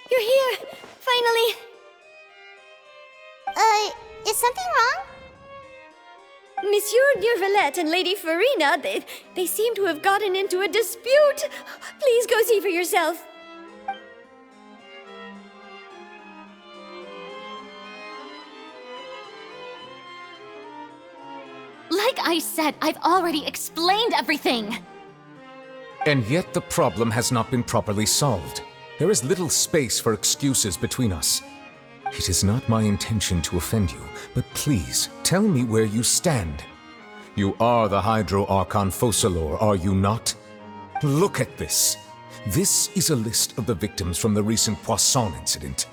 You're here! Finally! Is something wrong? Monsieur Neuvillette and Lady Furina, they seem to have gotten into a dispute. Please go see for yourself. Like I said, I've already explained everything. And yet the problem has not been properly solved. There is little space for excuses between us. It is not my intention to offend you, but please, tell me where you stand. You are the Hydro Archon Focalor, are you not? Look at this. This is a list of the victims from the recent Poisson incident.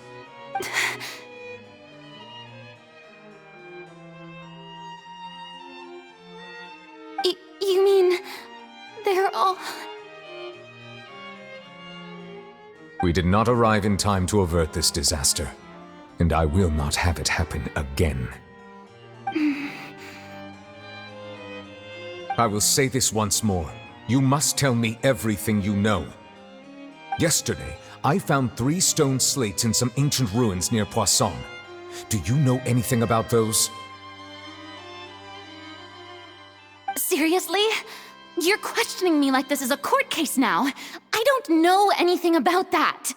You mean... they're all... We did not arrive in time to avert this disaster, and I will not have it happen again. I will say this once more. You must tell me everything you know. Yesterday, I found 3 stone slates in some ancient ruins near Poisson. Do you know anything about those? Seriously? You're questioning me like this is a court case now. I don't know anything about that.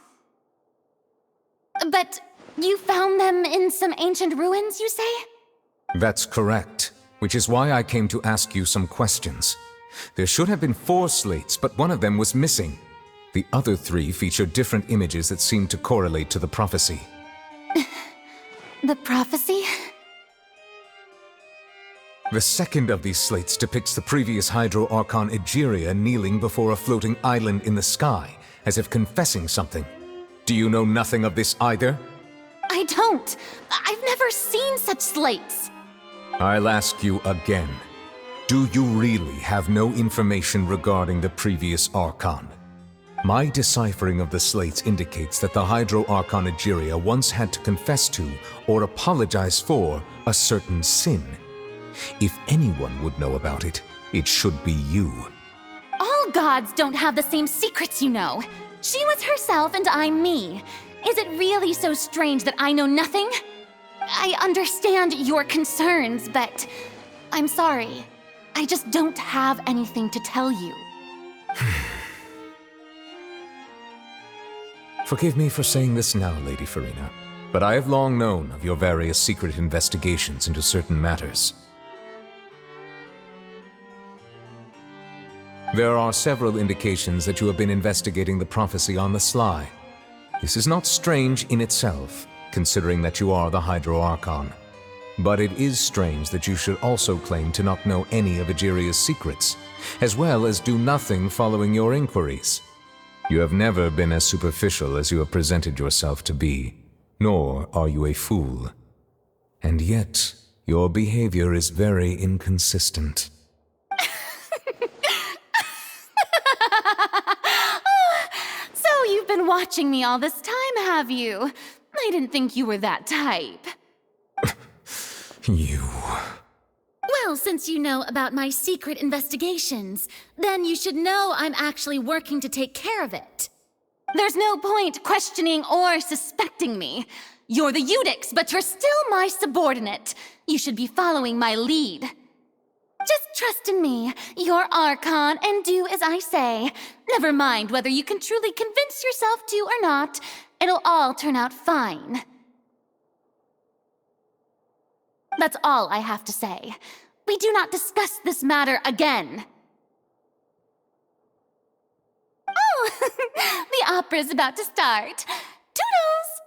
But you found them in some ancient ruins, you say? That's correct, which is why I came to ask you some questions. There should have been 4 slates, but one of them was missing. The other 3 featured different images that seemed to correlate to the prophecy. The prophecy? The second of these slates depicts the previous Hydro Archon Egeria kneeling before a floating island in the sky, as if confessing something. Do you know nothing of this either? I don't. I've never seen such slates. I'll ask you again. Do you really have no information regarding the previous Archon? My deciphering of the slates indicates that the Hydro Archon Egeria once had to confess to, or apologize for, a certain sin. If anyone would know about it, it should be you. All gods don't have the same secrets, you know. She was herself and I'm me. Is it really so strange that I know nothing? I understand your concerns, but I'm sorry. I just don't have anything to tell you. Forgive me for saying this now, Lady Furina, but I have long known of your various secret investigations into certain matters. There are several indications that you have been investigating the prophecy on the sly. This is not strange in itself, considering that you are the Hydro Archon. But it is strange that you should also claim to not know any of Egeria's secrets, as well as do nothing following your inquiries. You have never been as superficial as you have presented yourself to be, nor are you a fool. And yet, your behavior is very inconsistent. So you've been watching me all this time, have you? I didn't think you were that type. You... Well, since you know about my secret investigations, then you should know I'm actually working to take care of it. There's no point questioning or suspecting me. You're the Eudix, but you're still my subordinate. You should be following my lead. Just trust in me, your Archon, and do as I say. Never mind whether you can truly convince yourself to or not. It'll all turn out fine. That's all I have to say. we do not discuss this matter again. Oh, the opera is about to start. Toodles!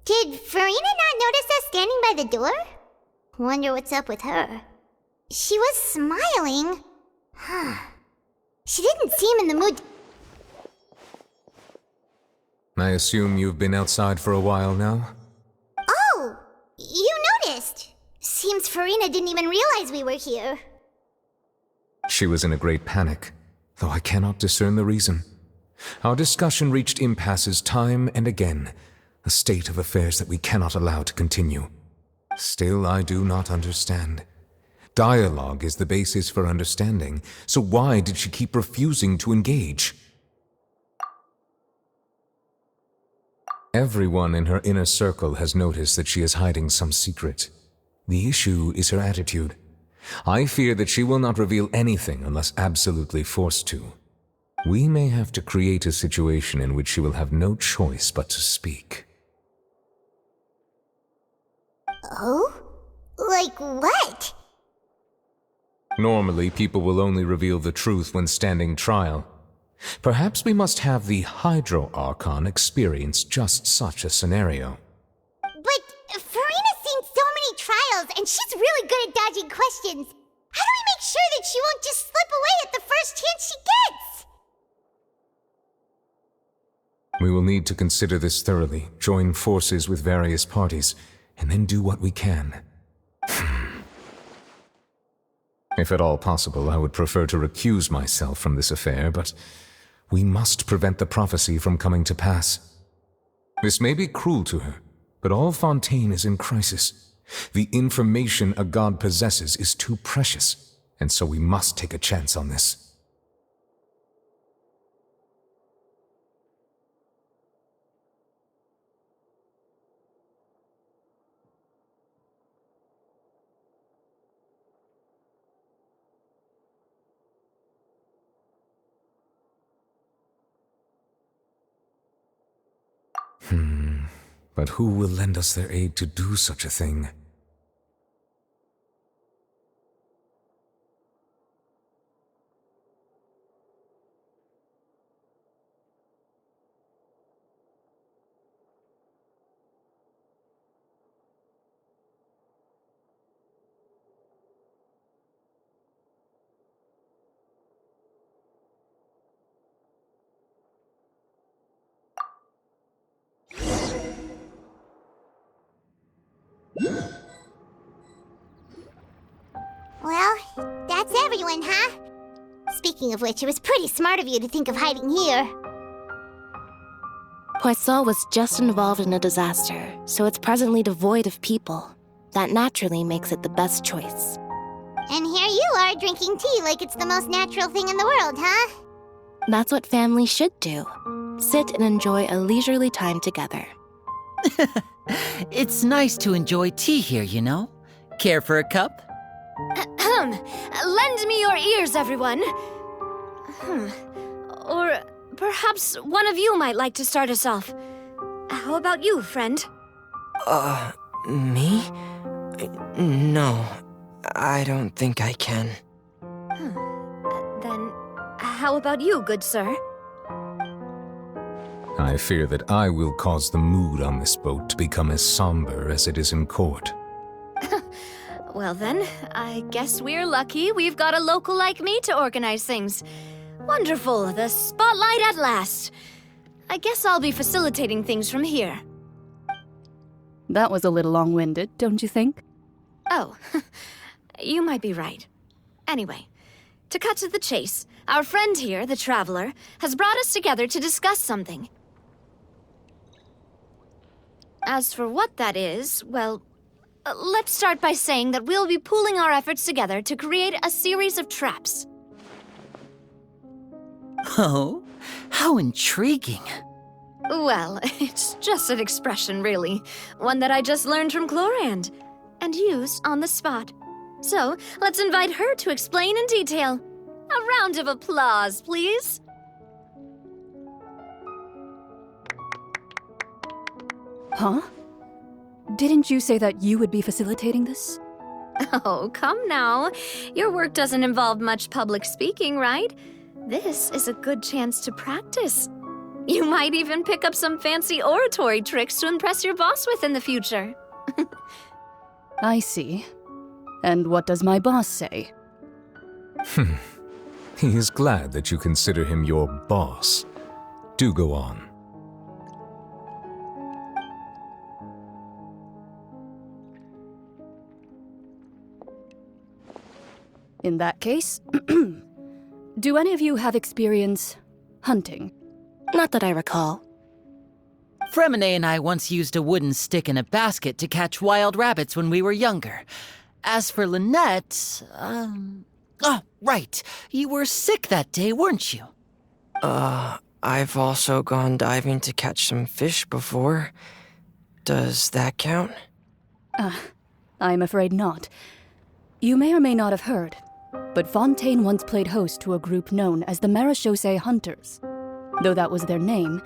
Did Furina not notice us standing by the door? Wonder what's up with her. She was smiling. She didn't seem in the mood. I assume you've been outside for a while now? Oh! You noticed! Seems Furina didn't even realize we were here. She was in a great panic, though I cannot discern the reason. Our discussion reached impasses time and again, a state of affairs that we cannot allow to continue. Still, I do not understand. Dialogue is the basis for understanding, so why did she keep refusing to engage? Everyone in her inner circle has noticed that she is hiding some secret. The issue is her attitude. I fear that she will not reveal anything unless absolutely forced to. We may have to create a situation in which she will have no choice but to speak. Oh? Like what? Normally, people will only reveal the truth when standing trial. Perhaps we must have the Hydro Archon experience just such a scenario. But Furina's seen so many trials, and she's really good at dodging questions. How do we make sure that she won't just slip away at the first chance she gets? We will need to consider this thoroughly, join forces with various parties, and then do what we can. If at all possible, I would prefer to recuse myself from this affair, but we must prevent the prophecy from coming to pass. This may be cruel to her, but all Fontaine is in crisis. The information a god possesses is too precious, and so we must take a chance on this. But who will lend us their aid to do such a thing? Well, that's everyone, huh? Speaking of which, it was pretty smart of you to think of hiding here. Poisson was just involved in a disaster, so it's presently devoid of people. That naturally makes it the best choice. And here you are drinking tea like it's the most natural thing in the world, huh? That's what families should do. Sit and enjoy a leisurely time together. It's nice to enjoy tea here, you know? Care for a cup? Lend me your ears, everyone. Or perhaps one of you might like to start us off. How about you, friend? Me? No, I don't think I can. Then, how about you, good sir? I fear that I will cause the mood on this boat to become as somber as it is in court. Well then, I guess we're lucky we've got a local like me to organize things. Wonderful, the spotlight at last. I guess I'll be facilitating things from here. That was a little long-winded, don't you think? Oh, you might be right. Anyway, to cut to the chase, our friend here, the Traveler, has brought us together to discuss something. As for what that is, well, let's start by saying that we'll be pooling our efforts together to create a series of traps. Oh, how intriguing. Well, it's just an expression, really. One that I just learned from Chlorand and used on the spot. So, let's invite her to explain in detail. A round of applause, please. Huh? Didn't you say that you would be facilitating this? Oh, come now. Your work doesn't involve much public speaking, right? This is a good chance to practice. You might even pick up some fancy oratory tricks to impress your boss with in the future. I see. And what does my boss say? He is glad that you consider him your boss. Do go on. In that case, do any of you have experience hunting? Not that I recall. Fremine and I once used a wooden stick in a basket to catch wild rabbits when we were younger. As for Lynette, oh, right. You were sick that day, weren't you? I've also gone diving to catch some fish before. Does that count? I'm afraid not. You may or may not have heard, but Fontaine once played host to a group known as the Marechaussee Hunters. Though that was their name,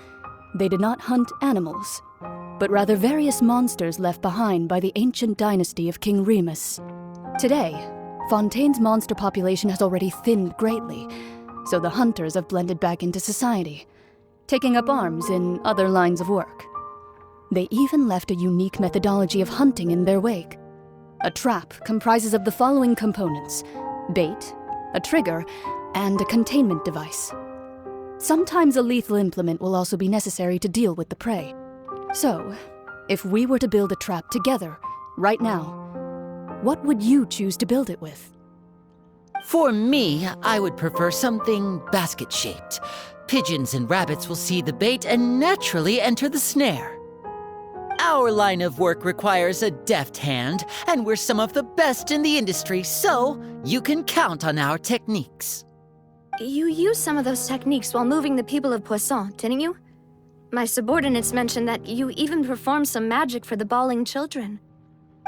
they did not hunt animals, but rather various monsters left behind by the ancient dynasty of King Remus. Today, Fontaine's monster population has already thinned greatly, so the hunters have blended back into society, taking up arms in other lines of work. They even left a unique methodology of hunting in their wake. A trap comprises of the following components: bait, a trigger, and a containment device. Sometimes a lethal implement will also be necessary to deal with the prey. So, if we were to build a trap together, right now, what would you choose to build it with? For me, I would prefer something basket-shaped. Pigeons and rabbits will see the bait and naturally enter the snare. Our line of work requires a deft hand, and we're some of the best in the industry, so you can count on our techniques. You used some of those techniques while moving the people of Poisson, didn't you? My subordinates mentioned that you even performed some magic for the bawling children.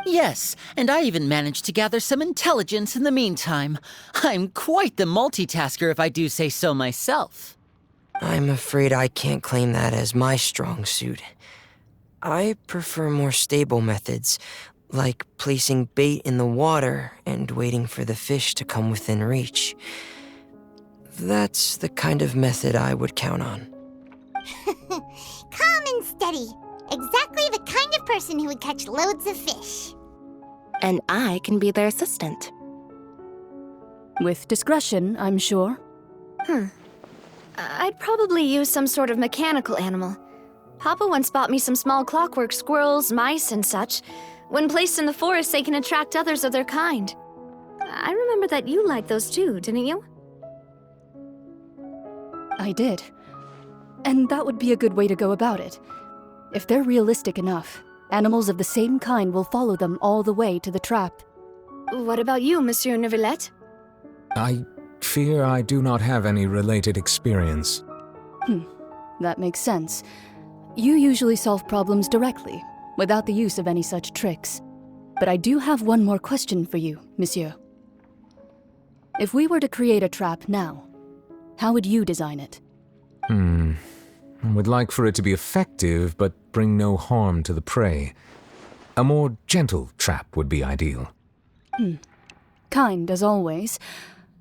Yes, and I even managed to gather some intelligence in the meantime. I'm quite the multitasker if I do say so myself. I'm afraid I can't claim that as my strong suit. I prefer more stable methods, like placing bait in the water and waiting for the fish to come within reach. That's the kind of method I would count on. Calm and steady. Exactly the kind of person who would catch loads of fish. And I can be their assistant. With discretion, I'm sure. I'd probably use some sort of mechanical animal. Papa once bought me some small clockwork squirrels, mice, and such. When placed in the forest, they can attract others of their kind. I remember that you liked those too, didn't you? I did. And that would be a good way to go about it. If they're realistic enough, animals of the same kind will follow them all the way to the trap. What about you, Monsieur Neuvillette? I fear I do not have any related experience. That makes sense. You usually solve problems directly, without the use of any such tricks. But I do have one more question for you, monsieur. If we were to create a trap now, how would you design it? I would like for it to be effective, but bring no harm to the prey. A more gentle trap would be ideal. Kind, as always.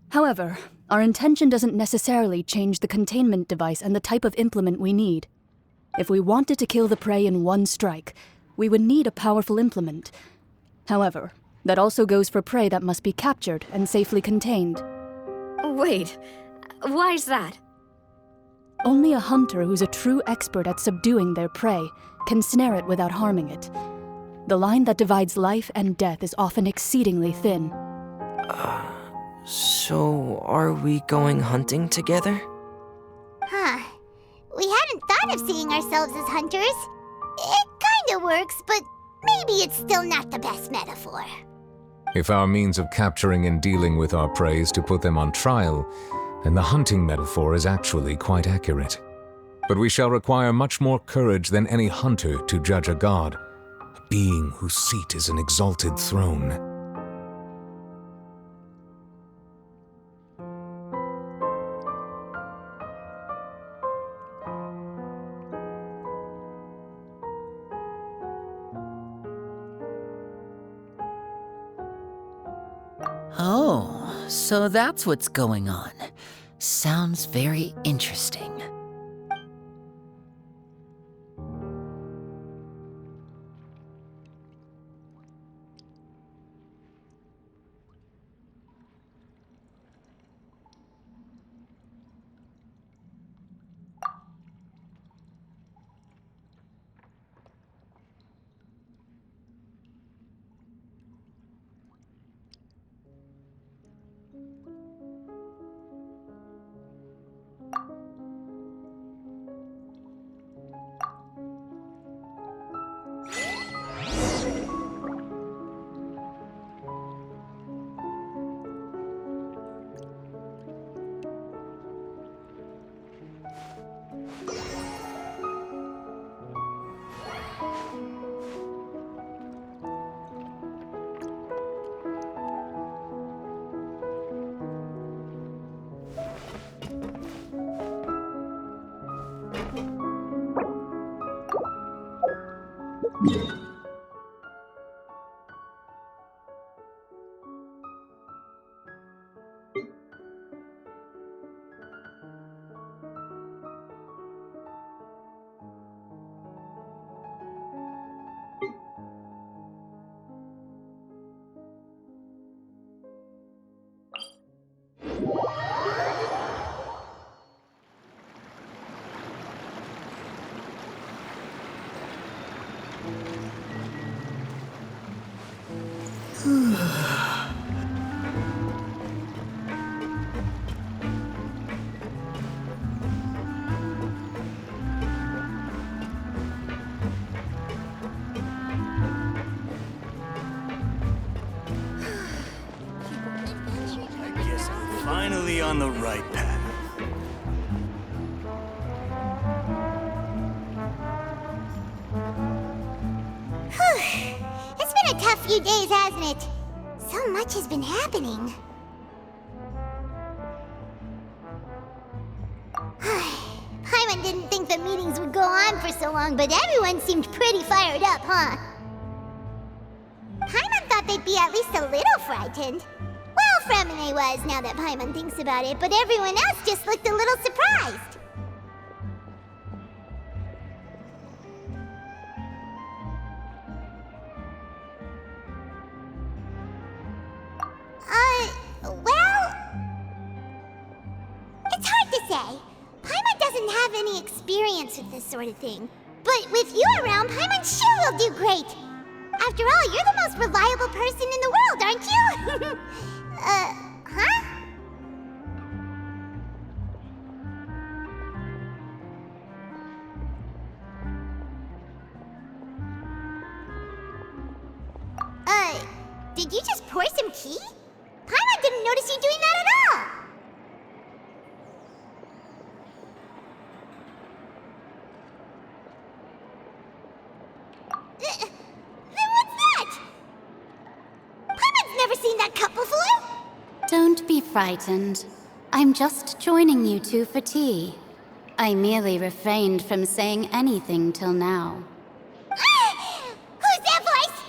However, our intention doesn't necessarily change the containment device and the type of implement we need. If we wanted to kill the prey in one strike, we would need a powerful implement. However, that also goes for prey that must be captured and safely contained. Wait, why's that? Only a hunter who's a true expert at subduing their prey can snare it without harming it. The line that divides life and death is often exceedingly thin. So are we going hunting together? Huh. We hadn't thought of seeing ourselves as hunters. It kinda works, but maybe it's still not the best metaphor. If our means of capturing and dealing with our prey is to put them on trial, then the hunting metaphor is actually quite accurate. But we shall require much more courage than any hunter to judge a god, a being whose seat is an exalted throne. Oh, so that's what's going on. Sounds very interesting. I guess I'm finally on the right path. It's been a tough few days, hasn't it? So much has been happening. Paimon didn't think the meetings would go on for so long, but everyone seemed pretty fired up, huh? Paimon thought they'd be at least a little frightened. Well, Fremine was, now that Paimon thinks about it, but everyone else just looked a little surprised. Well... It's hard to say. Paimon doesn't have any experience with this sort of thing. But with you around, Paimon sure will do great. After all, you're the most reliable person in the world, aren't you? Huh? Did you just pour some tea? Paimon didn't notice you doing that at all! Then what's that? Paimon's never seen that cup before! Don't be frightened. I'm just joining you two for tea. I merely refrained from saying anything till now. Who's that voice?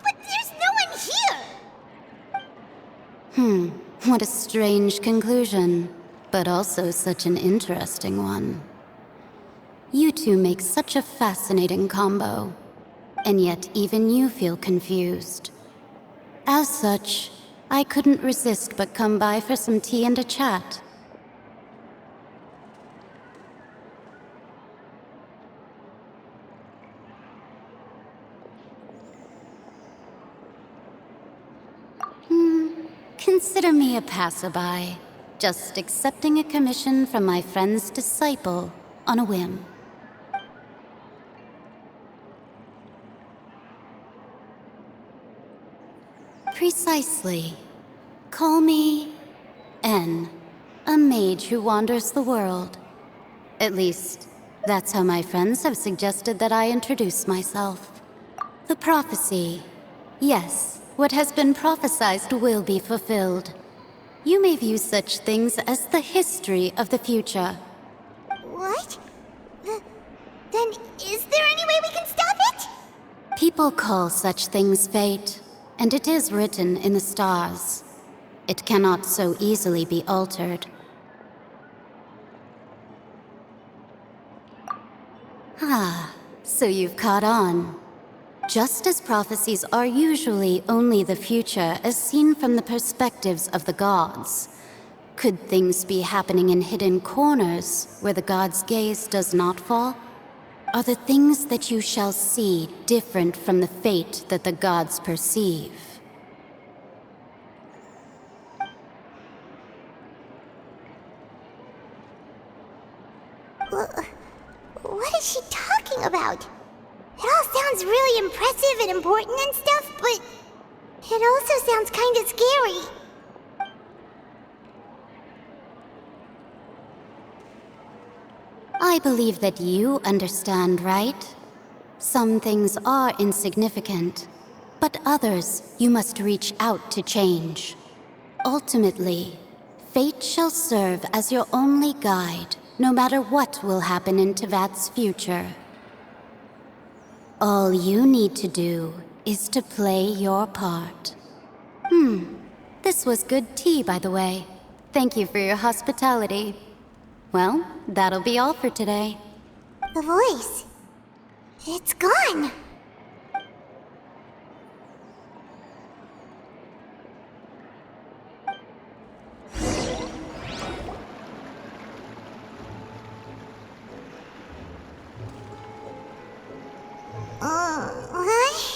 But there's no one here! What a strange conclusion, but also such an interesting one. You two make such a fascinating combo, and yet even you feel confused. As such, I couldn't resist but come by for some tea and a chat. Consider me a passerby, just accepting a commission from my friend's disciple on a whim. Precisely. Call me N, a mage who wanders the world. At least, that's how my friends have suggested that I introduce myself. The prophecy. Yes, what has been prophesized will be fulfilled. You may view such things as the history of the future. What? Then is there any way we can stop it? People call such things fate. and it is written in the stars. It cannot so easily be altered. Ah, so you've caught on. Just as prophecies are usually only the future as seen from the perspectives of the gods, could things be happening in hidden corners where the gods' gaze does not fall? Are the things that you shall see different from the fate that the gods perceive? What is she talking about? It all sounds really impressive and important and stuff, but it also sounds kind of scary. I believe that you understand, right? Some things are insignificant, but others you must reach out to change. Ultimately, fate shall serve as your only guide, no matter what will happen in Tevat's future. All you need to do is to play your part. This was good tea, by the way. Thank you for your hospitality. Well, that'll be all for today. The voice. It's gone. What?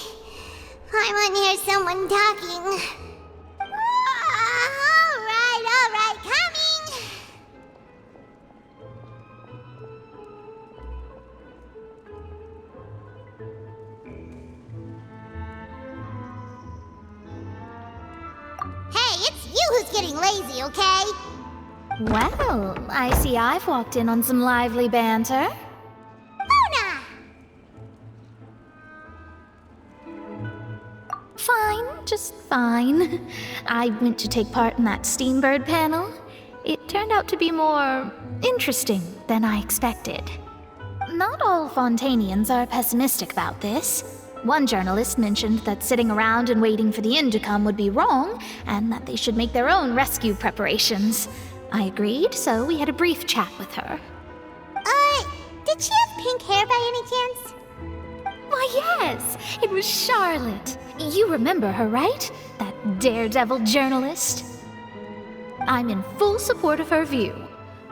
I want to hear someone talking. All right, coming. Hey, it's you who's getting lazy, okay? Well, I see I've walked in on some lively banter. Luna! Fine, just fine. I went to take part in that Steambird panel. It turned out to be more interesting than I expected. Not all Fontainians are pessimistic about this. One journalist mentioned that sitting around and waiting for the end to come would be wrong, and that they should make their own rescue preparations. I agreed, so we had a brief chat with her. Did she have pink hair by any chance? Why, yes, it was Charlotte. You remember her, right? That daredevil journalist? I'm in full support of her view.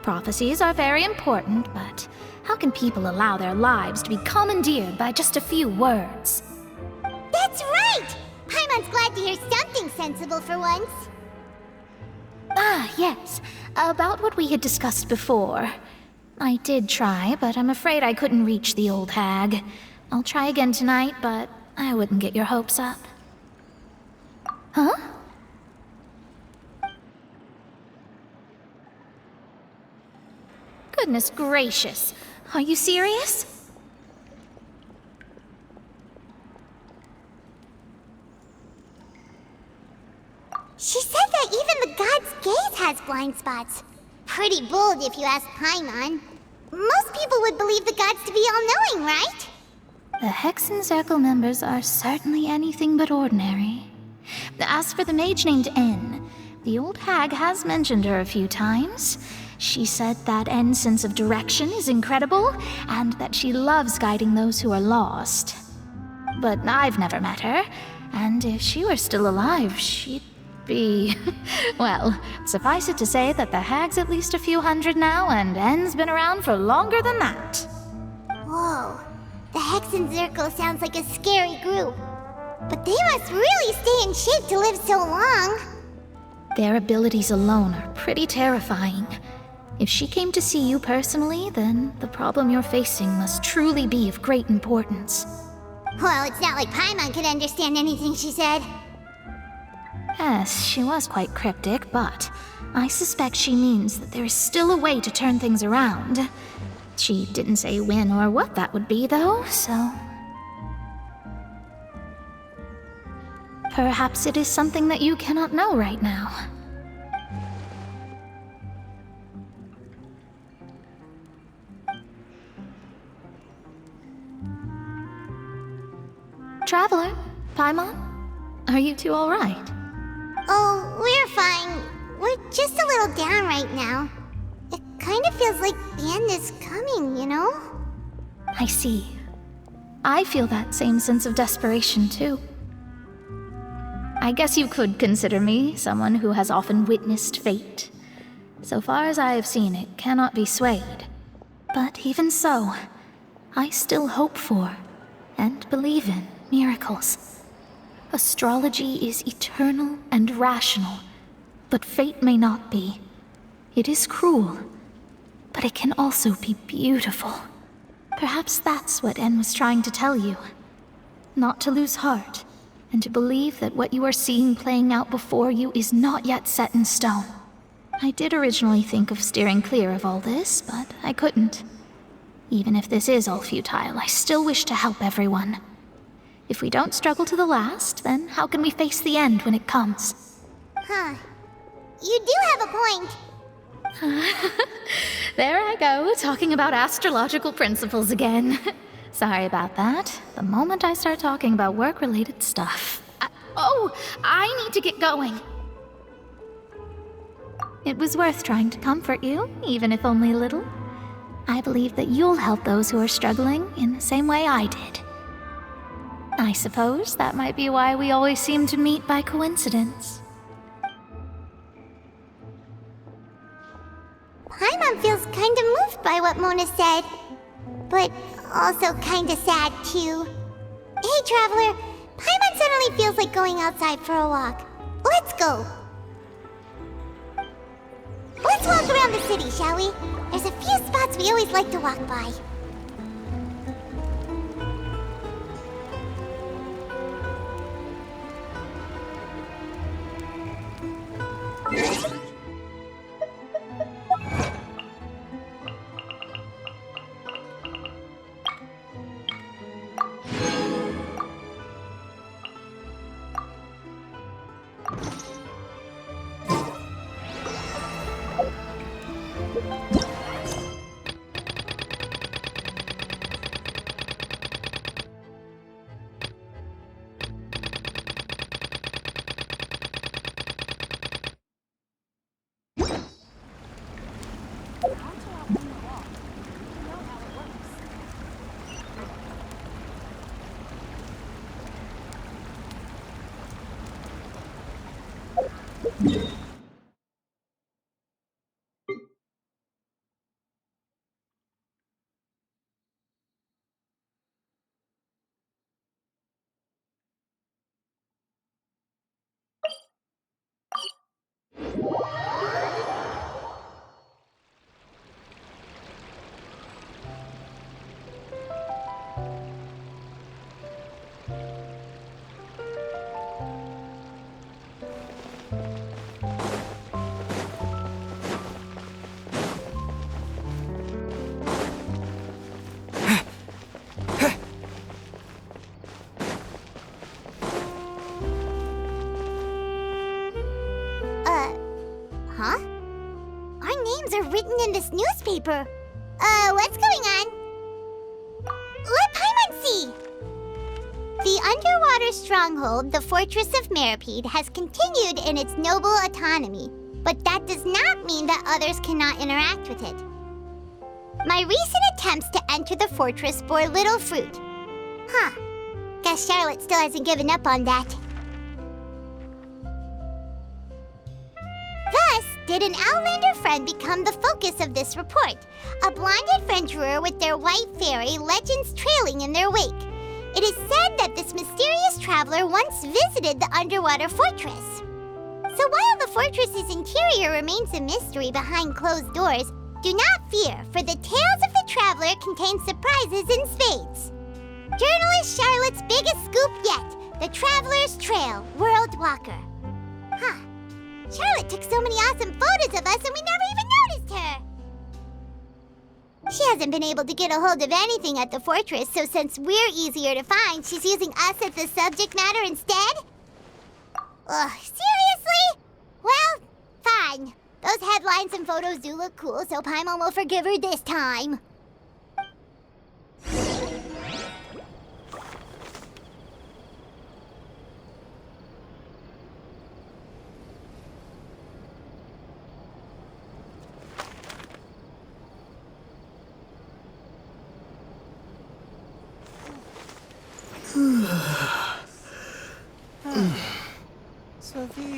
Prophecies are very important, but how can people allow their lives to be commandeered by just a few words? That's right! Paimon's glad to hear something sensible for once. Ah, yes. About what we had discussed before. I did try, but I'm afraid I couldn't reach the old hag. I'll try again tonight, but I wouldn't get your hopes up. Huh? Goodness gracious. Are you serious? She said that even the god's gaze has blind spots. Pretty bold if you ask Paimon. Most people would believe the gods to be all-knowing, right? The Hexen Circle members are certainly anything but ordinary. As for the mage named N, the old hag has mentioned her a few times. She said that N's sense of direction is incredible, and that she loves guiding those who are lost. But I've never met her, and if she were still alive, she'd be... well, suffice it to say that the hag's at least a few hundred now, and N's been around for longer than that. Whoa. The Hexen Circle sounds like a scary group. But they must really stay in shape to live so long. Their abilities alone are pretty terrifying. If she came to see you personally, then the problem you're facing must truly be of great importance. Well, it's not like Paimon could understand anything she said. Yes, she was quite cryptic, but I suspect she means that there is still a way to turn things around. She didn't say when or what that would be, though, so... perhaps it is something that you cannot know right now. Traveler, Paimon? Are you two all right? Oh, we're fine. We're just a little down right now. It kind of feels like the end is coming, you know? I see. I feel that same sense of desperation, too. I guess you could consider me someone who has often witnessed fate. So far as I have seen, it cannot be swayed. But even so, I still hope for, and believe in, miracles. Astrology is eternal and rational, but fate may not be. It is cruel, but it can also be beautiful. Perhaps that's what En was trying to tell you. Not to lose heart, and to believe that what you are seeing playing out before you is not yet set in stone. I did originally think of steering clear of all this, but I couldn't. Even if this is all futile, I still wish to help everyone. If we don't struggle to the last, then how can we face the end when it comes? Huh. You do have a point. There I go, talking about astrological principles again. Sorry about that. The moment I start talking about work-related stuff. I need to get going. It was worth trying to comfort you, even if only a little. I believe that you'll help those who are struggling in the same way I did. I suppose that might be why we always seem to meet by coincidence. Paimon feels kinda moved by what Mona said, but also kinda sad too. Hey, Traveler, Paimon suddenly feels like going outside for a walk. Let's go. Let's walk around the city, shall we? There's a few spots we always like to walk by. Huh? Our names are written in this newspaper. What's going on? Let Paimon see! The underwater stronghold, the Fortress of Meripede, has continued in its noble autonomy, but that does not mean that others cannot interact with it. My recent attempts to enter the fortress bore little fruit. Huh. Guess Charlotte still hasn't given up on that. Thus, did an Outlander friend become the focus of this report, a blonde adventurer with their white fairy legends trailing in their wake. It is said that this mysterious traveler once visited the underwater fortress. So while the fortress's interior remains a mystery behind closed doors, do not fear, for the tales of the traveler contain surprises in spades. Journalist Charlotte's biggest scoop yet, the Traveler's Trail, World Walker. Huh. Charlotte took so many awesome photos of us and we never even noticed her! She hasn't been able to get a hold of anything at the fortress, so since we're easier to find, she's using us as the subject matter instead? Ugh, seriously? Well, fine. Those headlines and photos do look cool, so Paimon will forgive her this time.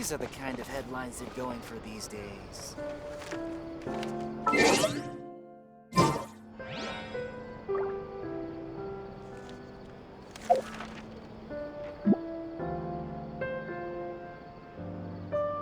These are the kind of headlines they're going for these days.